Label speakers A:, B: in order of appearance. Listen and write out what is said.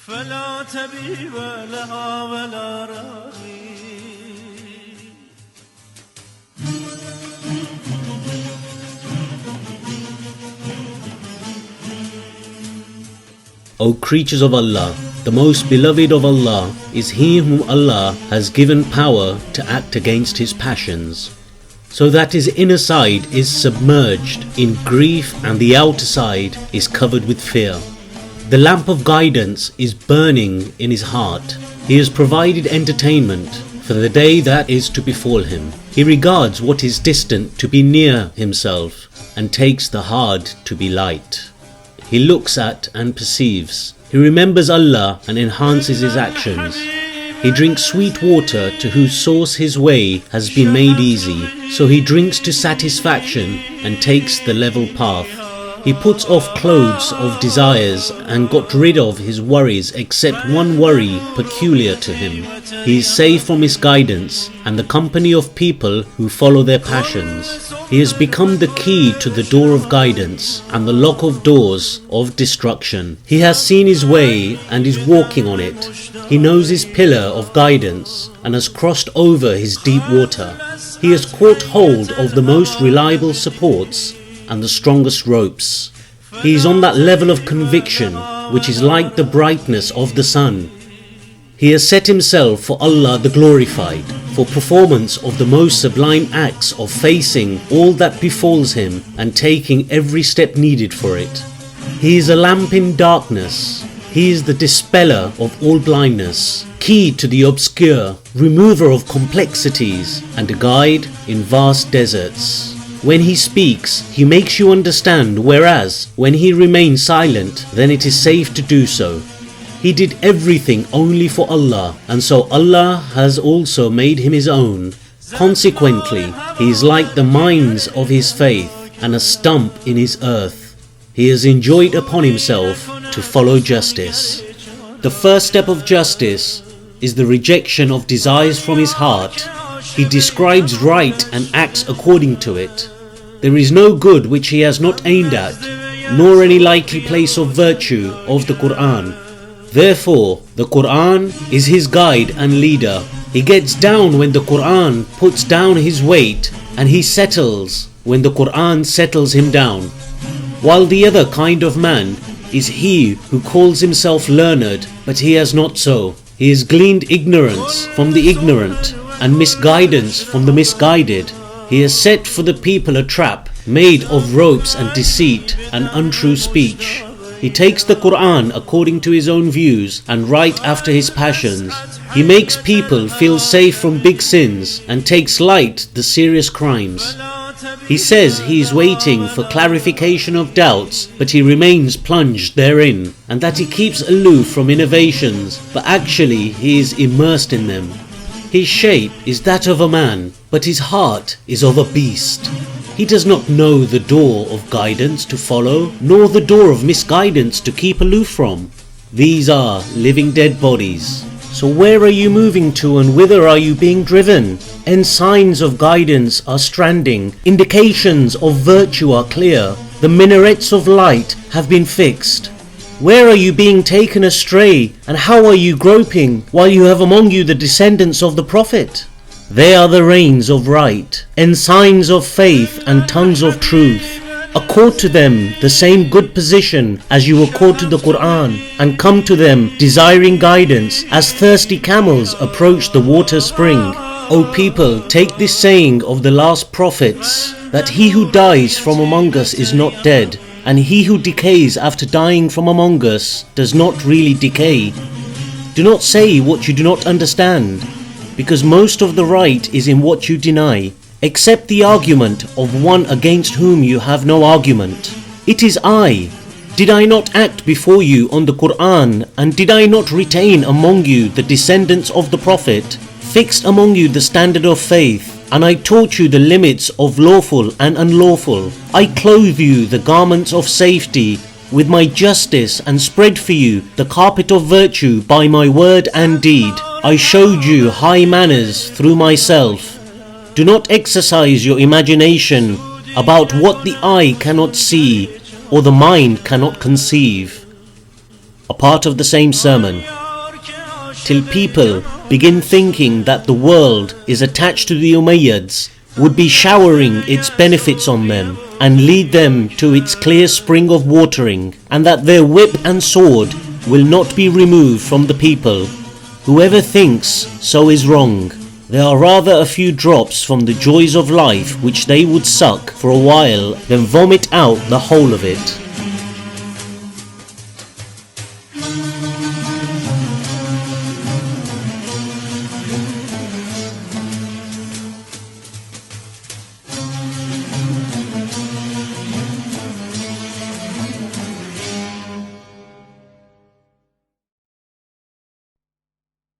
A: فلا تبيب لها ولا راغي.
B: O creatures of Allah, the most beloved of Allah is he whom Allah has given power to act against his passions, so that his inner side is submerged in grief and the outer side is covered with fear. The lamp of guidance is burning in his heart. He has provided entertainment for the day that is to befall him. He regards what is distant to be near himself and takes the hard to be light. He looks at and perceives. He remembers Allah and enhances his actions. He drinks sweet water to whose source his way has been made easy, so he drinks to satisfaction and takes the level path. He puts off clothes of desires and got rid of his worries except one worry peculiar to him. He is safe from misguidance and the company of people who follow their passions. He has become the key to the door of guidance and the lock of doors of destruction. He has seen his way and is walking on it. He knows his pillar of guidance and has crossed over his deep water. He has caught hold of the most reliable supports and the strongest ropes. He is on that level of conviction which is like the brightness of the sun. He has set himself for Allah the glorified, for performance of the most sublime acts of facing all that befalls him and taking every step needed for it. He is a lamp in darkness. He is the dispeller of all blindness, key to the obscure, remover of complexities, and a guide in vast deserts. When he speaks, he makes you understand, whereas when he remains silent, then it is safe to do so. He did everything only for Allah, and so Allah has also made him his own. Consequently, he is like the mines of his faith and a stump in his earth. He has enjoined upon himself to follow justice. The first step of justice is the rejection of desires from his heart. He describes right and acts according to it. There is no good which he has not aimed at, nor any likely place of virtue of the Quran. Therefore, the Quran is his guide and leader. He gets down when the Quran puts down his weight, and he settles when the Quran settles him down. While the other kind of man is he who calls himself learned, but he has not so. He has gleaned ignorance from the ignorant and misguidance from the misguided. He has set for the people a trap made of ropes and deceit and untrue speech. He takes the Quran according to his own views and right after his passions. He makes people feel safe from big sins and takes light the serious crimes. He says he is waiting for clarification of doubts, but he remains plunged therein, and that he keeps aloof from innovations, but actually he is immersed in them. His shape is that of a man, but his heart is of a beast. He does not know the door of guidance to follow, nor the door of misguidance to keep aloof from. These are living dead bodies. So where are you moving to and whither are you being driven? Ensigns of guidance are stranding, indications of virtue are clear, the minarets of light have been fixed. Where are you being taken astray, and how are you groping, while you have among you the descendants of the Prophet? They are the reins of right, ensigns of faith and tongues of truth. Accord to them the same good position as you accord to the Quran, and come to them desiring guidance as thirsty camels approach the water spring. O people, take this saying of the last prophets, that he who dies from among us is not dead, and he who decays after dying from among us does not really decay. Do not say what you do not understand, because most of the right is in what you deny. Accept the argument of one against whom you have no argument. It is I. Did I not act before you on the Quran, and did I not retain among you the descendants of the Prophet, fixed among you the standard of faith, and I taught you the limits of lawful and unlawful. I clothe you the garments of safety with my justice and spread for you the carpet of virtue by my word and deed. I showed you high manners through myself. Do not exercise your imagination about what the eye cannot see or the mind cannot conceive. a part of the same sermon, till people begin thinking that the world is attached to the Umayyads, would be showering its benefits on them and lead them to its clear spring of watering, and that their whip and sword will not be removed from the people. Whoever thinks so is wrong. There are rather a few drops from the joys of life which they would suck for a while, then vomit out the whole of it.